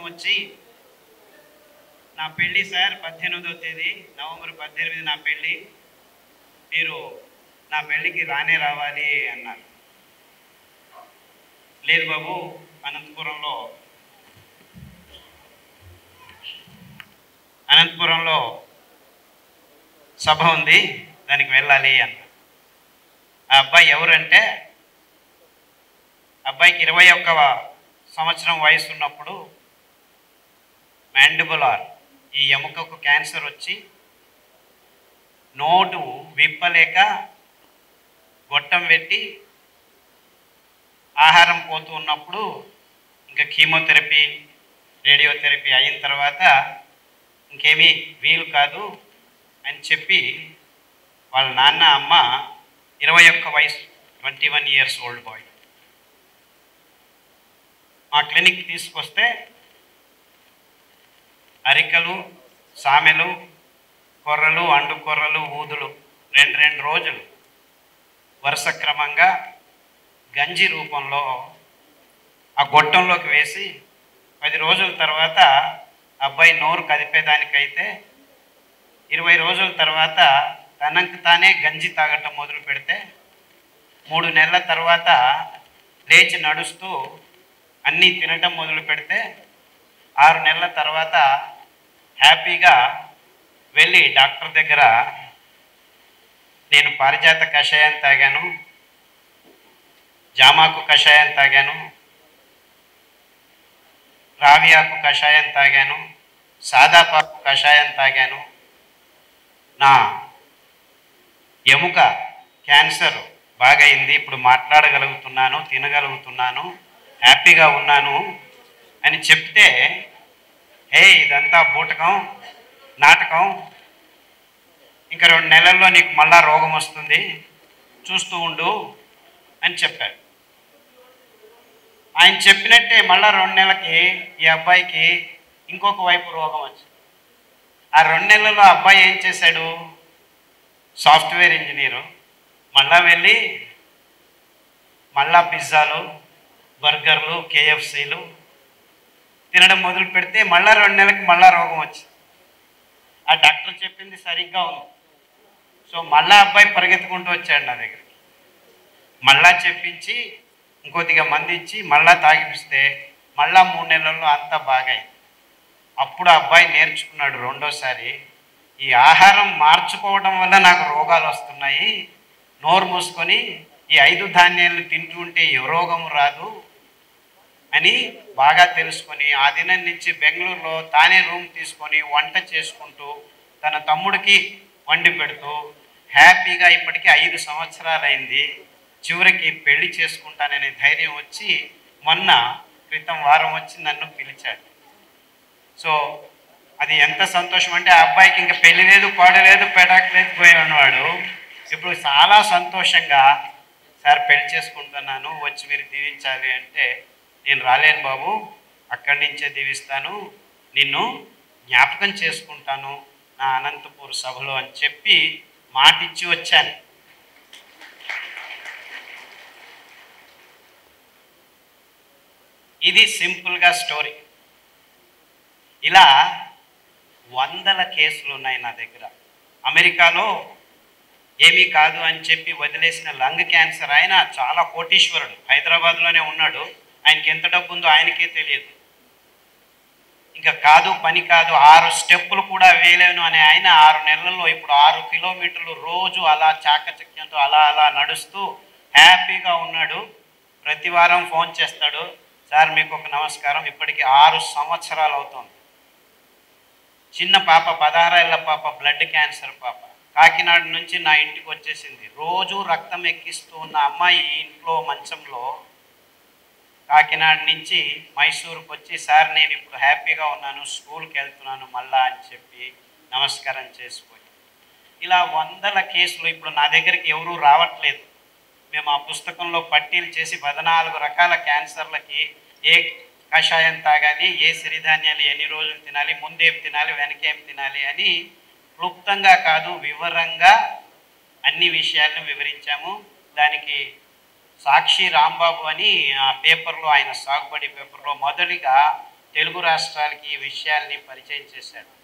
సంవత్సరం వచ్చి నా పెళ్ళి సార్ 18వ తేదీ నవంబర్ 18 నా పెళ్ళి, మీరు నా పెళ్ళికి రానే రావాలి అన్నారు. లేదు బాబు, అనంతపురంలో సభ ఉంది, దానికి వెళ్ళాలి అన్నారు. ఆ అబ్బాయి ఎవరంటే, అబ్బాయికి 21వ సంవత్సరం వయసు ఉన్నప్పుడు మ్యాండిబులార్ ఈ ఎముకకు క్యాన్సర్ వచ్చి నోటు విప్పలేక గొట్టం పెట్టి ఆహారం పోతూ ఉన్నప్పుడు ఇంకా కీమోథెరపీ రేడియోథెరపీ అయిన తర్వాత ఇంకేమీ వీలు కాదు అని చెప్పి వాళ్ళ నాన్న అమ్మ 21 వయసు 21 ఇయర్స్ ఓల్డ్ బాయ్ మా క్లినిక్ తీసుకొస్తే అరికలు, సామెలు, కొర్రలు, అండు కొర్రలు, ఊదులు 2 రోజులు వరుస క్రమంగా గంజి రూపంలో ఆ గొట్టంలోకి వేసి 10 రోజుల తర్వాత అబ్బాయి నోరు కదిపేదానికైతే 20 రోజుల తర్వాత తనకు తానే గంజి తాగటం మొదలు పెడితే 3 నెలల తర్వాత లేచి నడుస్తూ అన్నీ తినటం మొదలు పెడితే 6 నెలల తర్వాత హ్యాపీగా వెళ్ళి డాక్టర్ దగ్గర నేను పారిజాత కషాయం తాగాను, జామాకు కషాయం తాగాను, రావి ఆకు కషాయం తాగాను, సాదాపాకు కషాయం తాగాను, నా ఎముక క్యాన్సర్ బాగైంది, ఇప్పుడు మాట్లాడగలుగుతున్నాను, తినగలుగుతున్నాను, హ్యాపీగా ఉన్నాను అని చెప్తే, హే ఇదంతా బూటకం, నాటకం, ఇంకా 2 నెలల్లో నీకు మళ్ళా రోగం వస్తుంది, చూస్తూ ఉండు అని చెప్పాడు. ఆయన చెప్పినట్టే మళ్ళా 2 నెలలకి ఈ అబ్బాయికి ఇంకొక వైపు రోగం వచ్చింది. ఆ 2 నెలల్లో అబ్బాయి ఏం చేశాడు, సాఫ్ట్వేర్ ఇంజనీరు, మళ్ళా వెళ్ళి మళ్ళా పిజ్జాలు, బర్గర్లు, కేఎఫ్సీలు తినడం మొదలు పెడితే మళ్ళా 2 నెలలకి మళ్ళా రోగం వచ్చింది. ఆ డాక్టర్ చెప్పింది సరిగ్గా ఉంది. సో మళ్ళా అబ్బాయి పరిగెత్తుకుంటూ వచ్చాడు నా దగ్గరికి, మళ్ళా చెప్పించి ఇంకొద్దిగా మంది ఇచ్చి మళ్ళా తాగిపిస్తే మళ్ళా 3 నెలల్లో అంతా బాగాయి. అప్పుడు అబ్బాయి నేర్చుకున్నాడు రెండోసారి, ఈ ఆహారం మార్చుకోవడం వల్ల నాకు రోగాలు వస్తున్నాయి, నోరు మూసుకొని ఈ 5 ధాన్యాలు తింటూ ఉంటే ఏ రోగం రాదు అని బాగా తెలుసుకొని ఆ దినం నుంచి బెంగళూరులో తానే రూమ్ తీసుకొని వంట చేసుకుంటూ తన తమ్ముడికి వండి పెడుతూ హ్యాపీగా ఇప్పటికీ 5 సంవత్సరాలు అయింది. చివరికి పెళ్లి చేసుకుంటాననే ధైర్యం వచ్చి మొన్న క్రితం వారం వచ్చి నన్ను పిలిచాడు. సో అది ఎంత సంతోషం అంటే, ఆ అబ్బాయికి ఇంకా పెళ్లి లేదు, పాడు లేదు, పెడాకు లేదు, పోయి ఉన్నవాడు ఇప్పుడు చాలా సంతోషంగా సార్ పెళ్లి చేసుకుంటున్నాను, వచ్చి మీరు దీవించాలి అంటే, నేను రాలేను బాబు, అక్కడి నుంచే దీవిస్తాను, నిన్ను జ్ఞాపకం చేసుకుంటాను నా అనంతపూర్ సభలో అని చెప్పి మాటిచ్చి వచ్చాను. ఇది సింపుల్గా స్టోరీ. ఇలా 100 కేసులు ఉన్నాయి నా దగ్గర. అమెరికాలో ఏమీ కాదు అని చెప్పి వదిలేసిన లంగ్ క్యాన్సర్ ఆయన చాలా కోటీశ్వరుడు, హైదరాబాద్లోనే ఉన్నాడు, ఆయనకి ఎంత డబ్బు ఉందో ఆయనకే తెలియదు. ఇంకా కాదు పని కాదు, 6 స్టెప్పులు కూడా వేయలేను అనే ఆయన 6 నెలల్లో ఇప్పుడు 6 కిలోమీటర్లు రోజు అలా చాకచక్యంతో అలా నడుస్తూ హ్యాపీగా ఉన్నాడు. ప్రతి వారం ఫోన్ చేస్తాడు, సార్ మీకు ఒక నమస్కారం, ఇప్పటికి 6 సంవత్సరాలు అవుతుంది. చిన్న పాప 16 ఏళ్ల పాప, బ్లడ్ క్యాన్సర్ పాప, కాకినాడ నుంచి నా ఇంటికి వచ్చేసింది. రోజు రక్తం ఎక్కిస్తూ ఉన్న అమ్మాయి ఇంట్లో మంచంలో కాకినాడ నుంచి మైసూరుకు వచ్చి, సార్ నేను ఇప్పుడు హ్యాపీగా ఉన్నాను, స్కూల్కి వెళ్తున్నాను మళ్ళా అని చెప్పి నమస్కారం చేసిపోయి. ఇలా 100 కేసులు. ఇప్పుడు నా దగ్గరికి ఎవరూ రావట్లేదు. మేము ఆ పుస్తకంలో పట్టీలు చేసి 14 రకాల క్యాన్సర్లకి ఏ కషాయం తాగాలి, ఏ సిరిధాన్యాలు ఎన్ని రోజులు తినాలి, ముందేం తినాలి, వెనకేం తినాలి అని క్లుప్తంగా కాదు వివరంగా అన్ని విషయాలను వివరించాము. దానికి సాక్షి రాంబాబు అని ఆ పేపర్లో, ఆయన సాగుబడి పేపర్లో మొదటిగా తెలుగు రాష్ట్రాలకి ఈ విషయాల్ని పరిచయం చేశాడు.